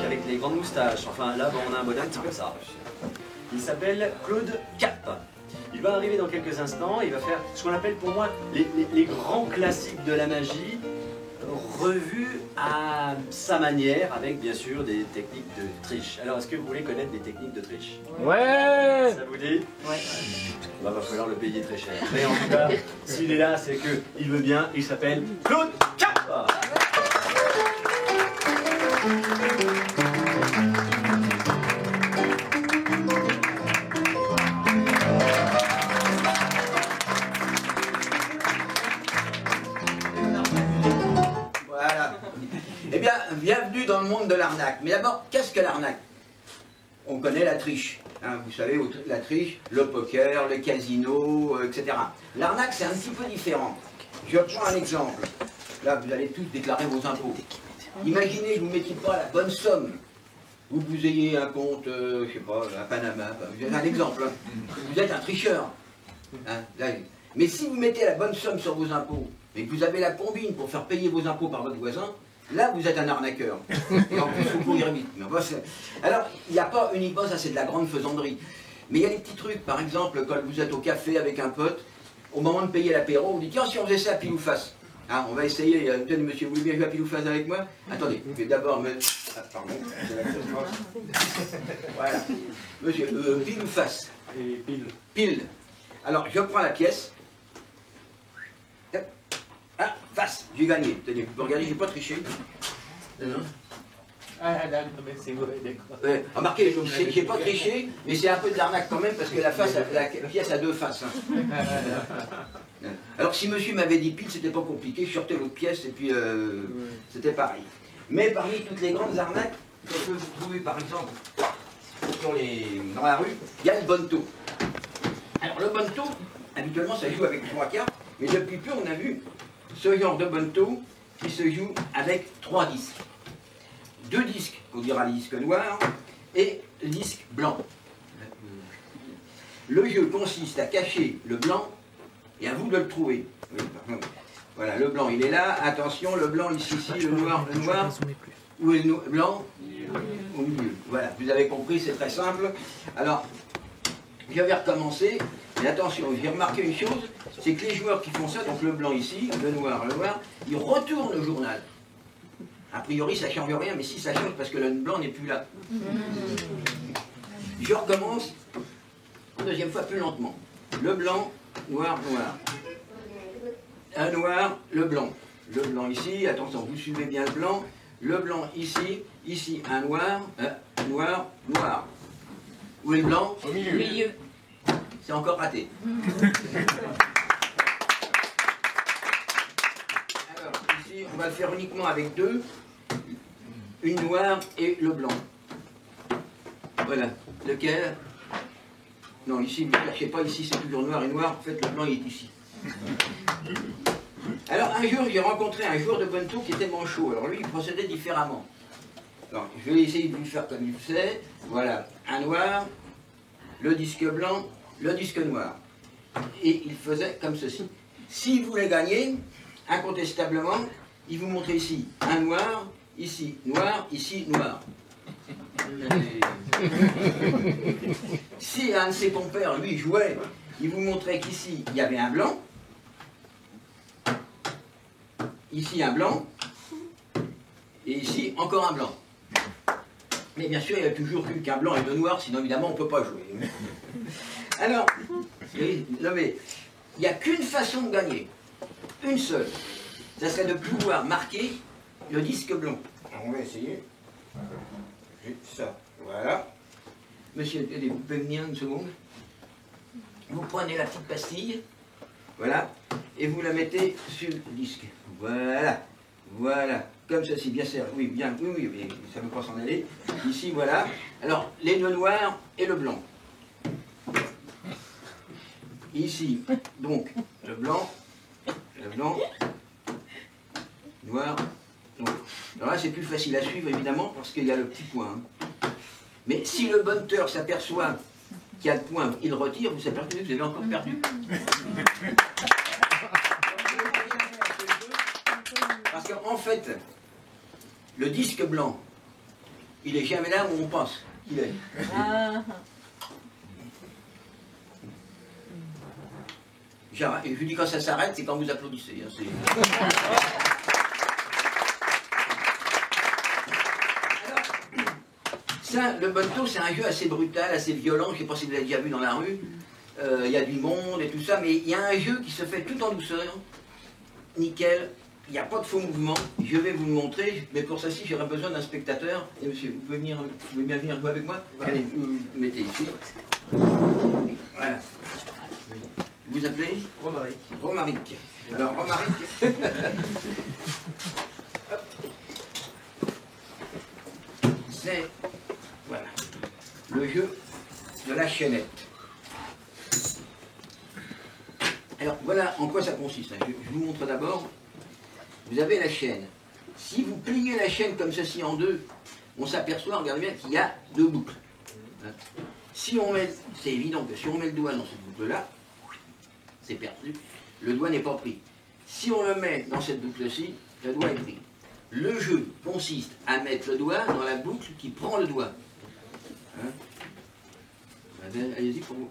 avec les grandes moustaches. Enfin, là, bon, on a un bonhomme, c'est comme ça. Il s'appelle Claude Cap. Il va arriver dans quelques instants, il va faire ce qu'on appelle pour moi les grands classiques de la magie, revus à sa manière, avec bien sûr des techniques de triche. Alors, est-ce que vous voulez connaître des techniques de triche? Ouais. Ça vous dit? Ouais. Bah, va falloir le payer très cher. Mais en tout cas, s'il est là, c'est qu'il veut bien. Il s'appelle Claude Cap. Voilà. Eh bien, bienvenue dans le monde de l'arnaque. Mais d'abord, qu'est-ce que l'arnaque? On connaît la triche. Hein, vous savez, la triche, le poker, le casino, etc. L'arnaque, c'est un petit peu différent. Je prends un exemple. Là, vous allez tous déclarer vos impôts. Imaginez que vous ne mettiez pas la bonne somme. Vous ayez un compte, je sais pas, à Panama. Vous avez un exemple. Hein. Vous êtes un tricheur. Hein, là, mais si vous mettez la bonne somme sur vos impôts, et que vous avez la combine pour faire payer vos impôts par votre voisin, là, vous êtes un arnaqueur. Et en plus, vous courir vite. Alors, il n'y a pas uniquement, ça c'est de la grande faisanderie. Mais il y a des petits trucs, par exemple, quand vous êtes au café avec un pote, au moment de payer l'apéro, on dit, tiens, si on faisait ça à pile ou face. Hein, on va essayer, tenez monsieur, vous voulez bien jouer à pile ou face avec moi? Attendez, je vais d'abord me... Ah, pardon, c'est la chose. Voilà. Monsieur, pile ou face? Et pile. Pile. Alors, je prends la pièce. Ah, face, j'ai gagné. Tenez, vous regardez, j'ai pas triché. Non. Ah, mais c'est vrai, d'accord. Ouais, remarquez, j'ai pas triché, mais c'est un peu de l'arnaque quand même, parce que la pièce a deux faces. Hein. Alors, si monsieur m'avait dit pile, c'était pas compliqué, je sortais l'autre pièce, et puis c'était pareil. Mais parmi toutes les grandes arnaques qu'on peut vous trouver, par exemple, dans la rue, il y a le bonneto. Alors, le bonneto, habituellement, ça joue avec 3 cartes, mais depuis peu, on a vu ce genre de bonneto qui se joue avec 3 disques. 2 disques, on dira les disques noirs, et le disque blanc. Le jeu consiste à cacher le blanc et à vous de le trouver. Voilà, le blanc, il est là. Attention, le blanc ici, le noir. Où est le blanc? Au milieu. Voilà, vous avez compris, c'est très simple. Alors, je vais recommencer. Mais attention, j'ai remarqué une chose, c'est que les joueurs qui font ça, donc le blanc ici, le noir, ils retournent le journal. A priori, ça ne change rien, mais si ça change, parce que le blanc n'est plus là. Je recommence, une deuxième fois, plus lentement. Le blanc, noir, noir. Un noir, le blanc. Le blanc ici, attention, vous suivez bien le blanc. Le blanc ici un noir, noir, noir. Où est le blanc? Au milieu. C'est encore raté. Alors, ici, on va le faire uniquement avec 2. Une noire et le blanc. Voilà. Lequel? Non, ici, ne cherchez pas, ici c'est toujours noir et noir. En fait, le blanc il est ici. Alors, un jour, j'ai rencontré un joueur de bonneto qui était manchot. Alors, lui, il procédait différemment. Alors, je vais essayer de lui faire comme il faisait. Voilà. Un noir, le disque blanc, le disque noir. Et il faisait comme ceci. S'il voulait gagner, incontestablement, il vous montrait ici un noir, ici noir, ici noir. Si un de ses compères, lui, jouait, il vous montrait qu'ici, il y avait un blanc, ici un blanc, et ici encore un blanc. Mais bien sûr, il n'y a toujours qu'un blanc et 2 noirs, sinon évidemment on ne peut pas jouer. Alors, non mais, il n'y a qu'une façon de gagner, une seule. Ça serait de pouvoir marquer le disque blanc. Alors on va essayer. Ça, voilà. Monsieur, vous pouvez venir une seconde. Vous prenez la petite pastille, voilà, et vous la mettez sur le disque. Voilà, voilà, comme ceci, bien sûr. Oui, bien, oui, mais ça ne veut pas s'en aller. Ici, voilà. Alors, les 2 noirs et le blanc. Ici, donc, le blanc, noir, noir. Alors là, c'est plus facile à suivre, évidemment, parce qu'il y a le petit point. Hein. Mais si le bonneteur s'aperçoit qu'il y a le point, il retire, vous apercevez que vous avez encore perdu. Parce qu'en fait, le disque blanc, il est jamais là où on pense qu'il est. Et je vous dis quand ça s'arrête, c'est quand vous applaudissez. Hein, ça, le bonneto, c'est un jeu assez brutal, assez violent. Je ne sais pas si vous l'avez déjà vu dans la rue. Il y a du monde et tout ça, mais il y a un jeu qui se fait tout en douceur. Nickel. Il n'y a pas de faux mouvement. Je vais vous le montrer, mais pour ça ci, j'aurais besoin d'un spectateur. Et monsieur, vous pouvez bien venir jouer avec moi? Allez, vous mettez ici. Voilà. Vous vous appelez? Romaric. Romaric. Alors, Romaric. C'est, voilà, le jeu de la chaînette. Alors, voilà en quoi ça consiste. Je vous montre d'abord. Vous avez la chaîne. Si vous pliez la chaîne comme ceci en deux, on s'aperçoit, regardez bien, qu'il y a deux boucles. Si on met, c'est évident que si on met le doigt dans cette boucle-là, c'est perdu. Le doigt n'est pas pris. Si on le met dans cette boucle-ci, le doigt est pris. Le jeu consiste à mettre le doigt dans la boucle qui prend le doigt. Hein? Allez-y pour vous.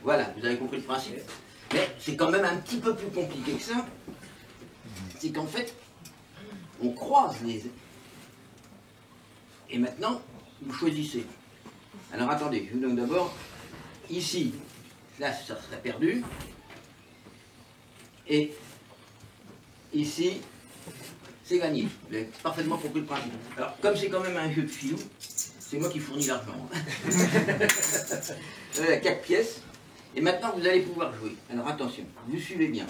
Voilà, vous avez compris le principe. Mais c'est quand même un petit peu plus compliqué que ça. C'est qu'en fait, on croise les... Et maintenant, vous choisissez. Alors attendez, je vous donne d'abord, ici, là ça serait perdu. Et ici, c'est gagné. Vous avez parfaitement compris le principe. Alors, comme c'est quand même un jeu de filou, c'est moi qui fournis l'argent. Vous avez 4 pièces. Et maintenant, vous allez pouvoir jouer. Alors attention, vous suivez bien.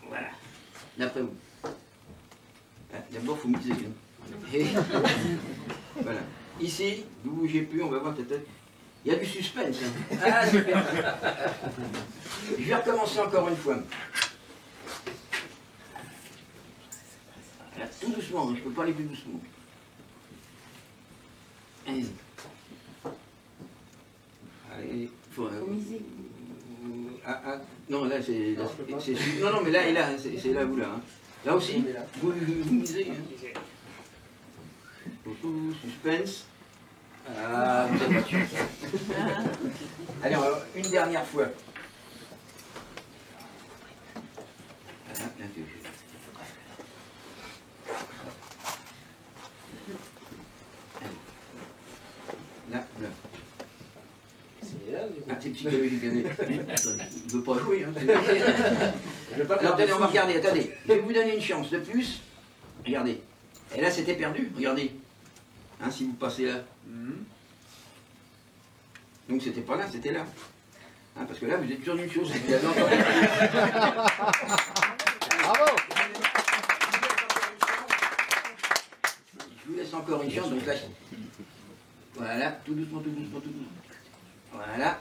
Voilà. D'après vous. D'abord, il faut miser. Et voilà. Ici, vous ne bougez plus, on va voir peut-être. Il y a du suspense. Hein. Ah, super. Je vais recommencer encore une fois. Voilà, tout doucement, je ne peux pas aller plus doucement. Allez. Allez, faut miser. Non, là, c'est... Non, non, mais là et là, c'est là ou là. Hein. Là aussi, vous misez. Hein. Suspense. Ah, vous avez pas de chance. Allez, alors, une dernière fois. Voilà, là, là. Ah, c'est psychologique. Il ne veut pas jouer. Hein, alors, attendez, on va regarder, attendez. Je vais vous donner une chance de plus. Regardez. Et là, c'était perdu. Regardez. Hein, si vous passez là. Donc, c'était pas là, c'était là. Hein, parce que là, vous êtes sûr d'une chose. Vous avez entendu. Bravo. Je vous laisse encore une chance. Donc là, voilà, tout doucement, tout doucement, tout doucement. Voilà.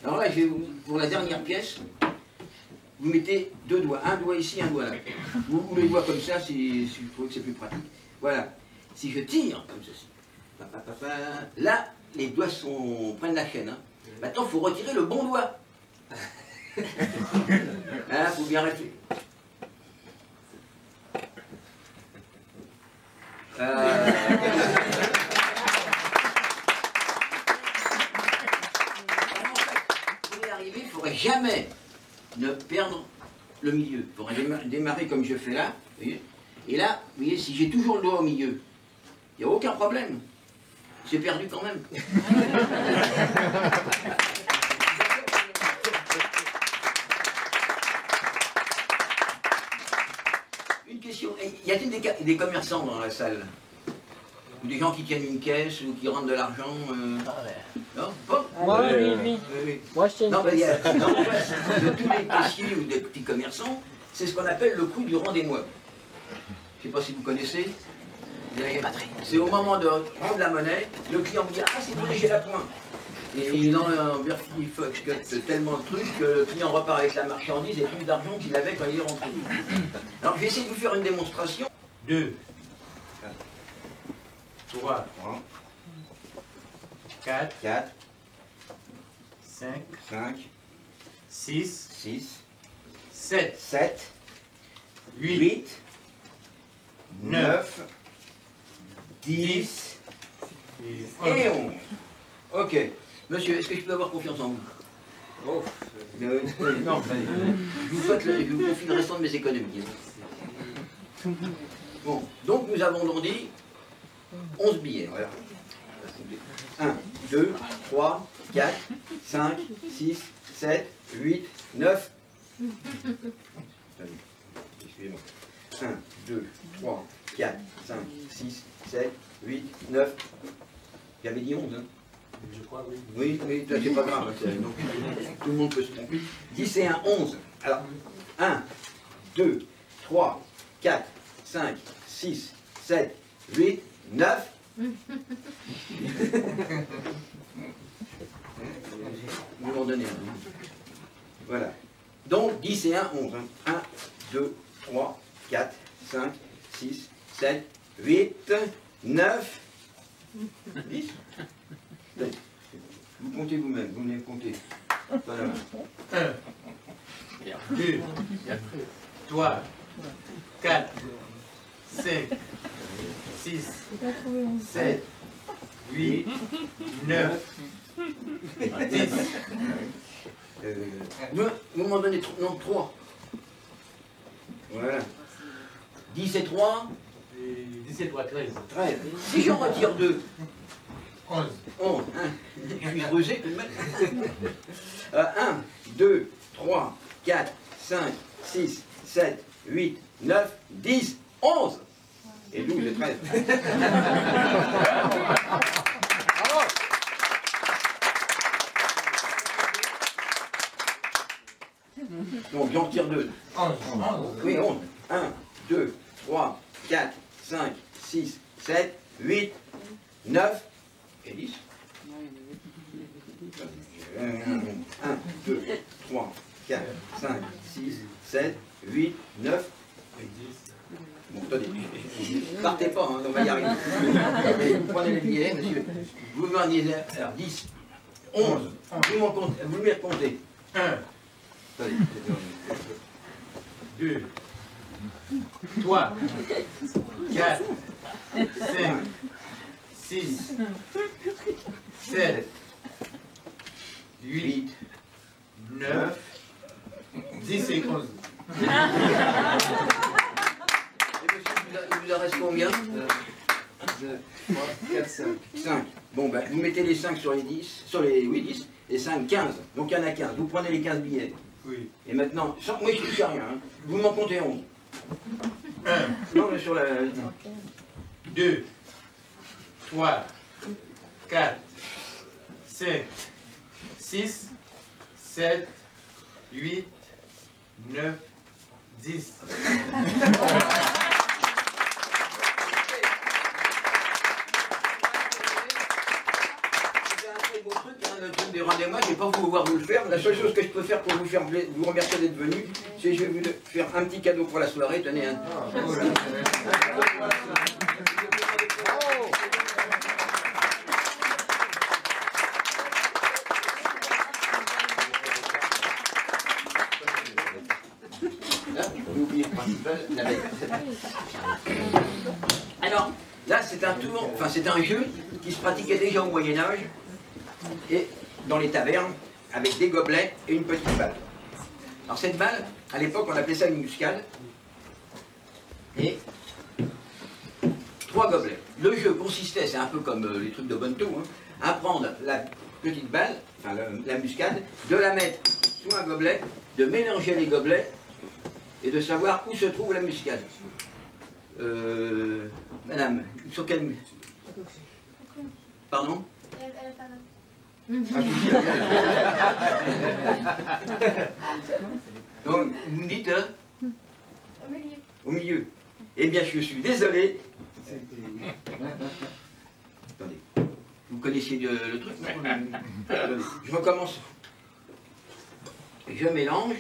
Alors là, je vais vous, pour la dernière pièce, vous mettez 2 doigts. Un doigt ici, un doigt là. Vous les doigts comme ça, je trouve que c'est plus pratique. Voilà. Si je tire comme ceci, là, les doigts prennent la chaîne. Hein. Maintenant, il faut retirer le bon doigt. Là, il faut bien réfléchir. Il ne faudrait jamais ne perdre le milieu. Il faudrait démarrer comme je fais là. Vous voyez. Et là, vous voyez, si j'ai toujours le doigt au milieu, il n'y a aucun problème. J'ai perdu quand même. Une question. Y a-t-il des commerçants dans la salle? Ou des gens qui tiennent une caisse ou qui rendent de l'argent Non, pas. Moi, oui. Moi, je tiens une caisse. De tous les caissiers ou des petits commerçants, c'est ce qu'on appelle le coup du rendez-moi. Je ne sais pas si vous connaissez. C'est au moment de prendre la monnaie, le client vous dit « Ah, c'est vrai, j'ai la pointe ». Et il en foxcote tellement de trucs que le client repart avec la marchandise et plus d'argent qu'il avait quand il est rentré. Alors, je vais essayer de vous faire une démonstration. 2, 3, 4, 5, 6, 7, 7, 8, 9, 10 et 11. Ok. Monsieur, est-ce que je peux avoir confiance en vous? Oh. Non, je vous confie le restant de mes économies. Bon, donc nous avons donc dit 11 billets. Voilà. 1, 2, 3, 4, 5, 6, 7, 8, 9. Excusez-moi. 1, 2, 3, 4, 5, 6, 7, 8, 9. J'avais dit 11, hein? Je crois, oui. Oui, mais c'est pas grave. Donc, tout le monde peut se tromper. 10 et 1, 11. Alors, 1, 2, 3, 4, 5, 6, 7, 8, 9. Vous m'en donnez un. Voilà. Donc, 10 et 1, 11. 1, 2, 3, 4, 5, 6, 7, 8, 9, 10. Vous comptez vous-même, vous venez compter. Voilà. 1, 2, 3, 4, 5, 6, 7, 8, 9, 10. Vous m'en donnez 3. Voilà. 10 et 3. 10 et 3, 13. 13. Si j'en retire 2. 11. 11. Hein. Je suis creusé tout de même. 1, 2, 3, 4, 5, 6, 7, 8, 9, 10, 11. Et 12 et 13. Bravo. Donc j'en retire 2. 11. Oui, 11. 1, 2, 3, 4, 5, 6, 7, 8, 9 et 10. 1, 2, 3, 4, 5, 6, 7, 8, 9 et 10. Bon, attendez, partez pas, hein, on va y arriver. Vous prenez les billets, monsieur. Vous m'en alors 10, 11, vous me les recomptez. 1, Attendez. 2, 3, 4, 5, 6, 7, 8, 9, 10 et 11. Et monsieur, il vous en reste combien? 2, 3, 4, 5. 5. Bon, ben, vous mettez les 5 sur les 10, oui, 10, et 5, 15. Donc il y en a 15. Vous prenez les 15 billets. Oui. Et maintenant, moi je ne touche à rien, hein. Vous m'en comptez 11. 1, Non, mais sur la... 2, 3, 4, 5, 6, 7, 8, 9, 10. Le truc des rendez-moi, je ne vais pas pouvoir vous le faire. La seule chose que je peux faire pour vous remercier d'être venu, c'est que je vais vous faire un petit cadeau pour la soirée. Tenez un. Alors, là, c'est un tour, enfin, c'est un jeu qui se pratiquait déjà au Moyen-Âge et dans les tavernes avec des gobelets et une petite balle. Alors, cette balle, à l'époque, on appelait ça une muscade et 3 gobelets. Le jeu consistait, c'est un peu comme les trucs de Bonnetou, hein, à prendre la petite balle, enfin la muscade, de la mettre sous un gobelet, de mélanger les gobelets et de savoir où se trouve la muscade. Madame, sur quelle... Pardon? Donc, vous me dites, hein? Au milieu. Au milieu. Eh bien, je suis désolé. Attendez. Vous connaissiez le truc, non? Attendez. Je recommence. Je mélange.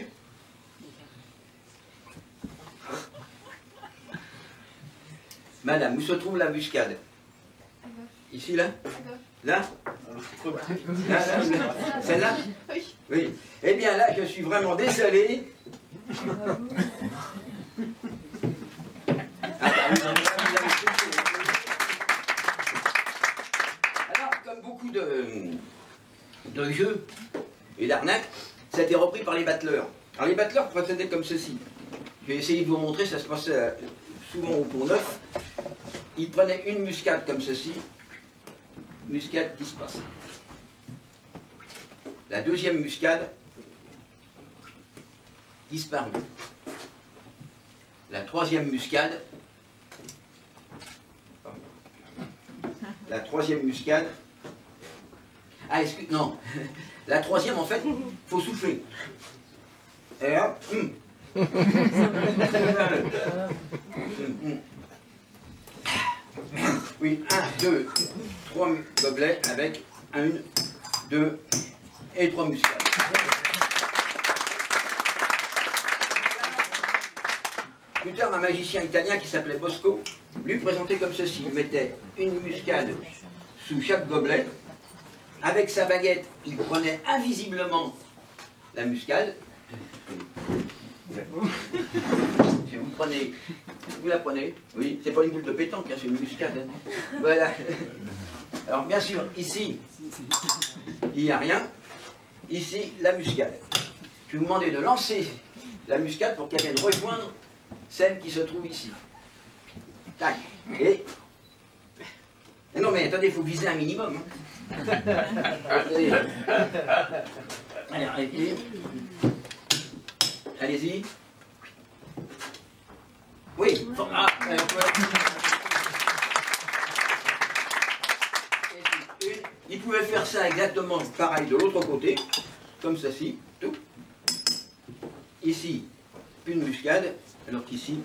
Madame, où se trouve la muscade? Ici, là? Là? Celle-là? Oui. Oui. Eh bien là, je suis vraiment désolé. Ah, de jeu et d'arnaque, ça a été repris par les battleurs. Alors les battleurs procédaient comme ceci. Je vais essayer de vous montrer, ça se passait souvent au Pont Neuf. Ils prenaient une muscade comme ceci, muscade qui se passe. La deuxième muscade disparue. La troisième muscade, ah, non, la troisième en fait, il faut souffler. Et hop, oui, 1, 2, 3 gobelets avec 1, 2 et 3 muscades. Plus tard, un magicien italien qui s'appelait Bosco, lui présentait comme ceci. Il mettait une muscade sous chaque gobelet. Avec sa baguette, il prenait invisiblement la muscade. Si vous la prenez, oui, c'est pas une boule de pétanque, hein, c'est une muscade. Hein. Voilà. Alors bien sûr, ici, il n'y a rien. Ici, la muscade. Je vais vous demander de lancer la muscade pour qu'elle vienne rejoindre celle qui se trouve ici. Tac. Et... Non mais attendez, il faut viser un minimum. Hein. Allez, arrêtez. Allez-y. Oui. Ah, il pouvait faire ça exactement pareil de l'autre côté, comme ceci, tout. Ici, une muscade, alors qu'ici,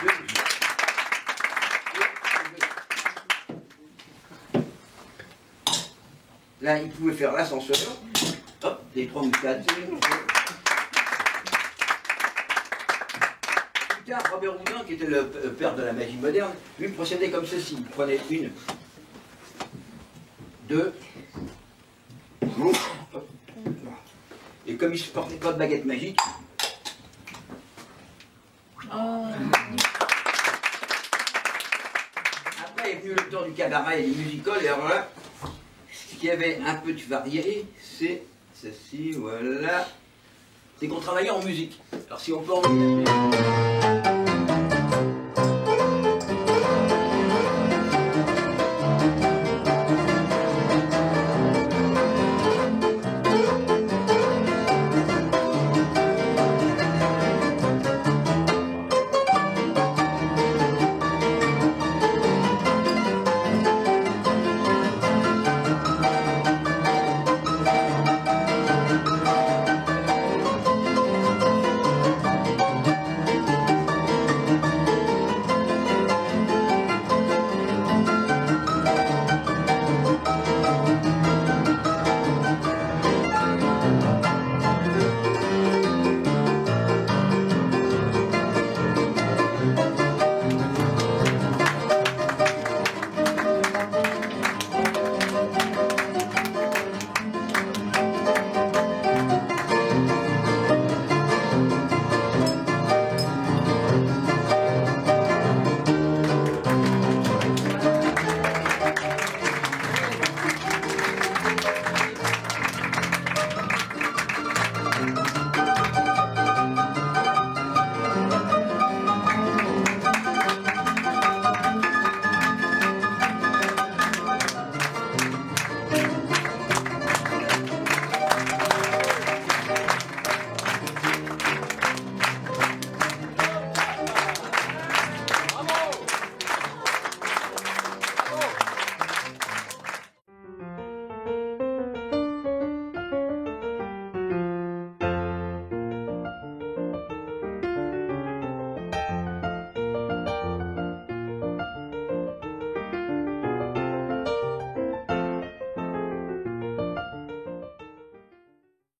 deux muscades. Là, il pouvait faire l'ascenseur. Hop, les 3 muscades. Plus tard, Robert Houdin, qui était le père de la magie moderne, lui procédait comme ceci. Il prenait 1, 2, et comme il ne portait pas de baguette magique, après est venu le temps du cabaret et des musical, et alors là, ce qui avait un peu de varié, c'est ceci, voilà, c'est qu'on travaillait en musique. Alors si on peut en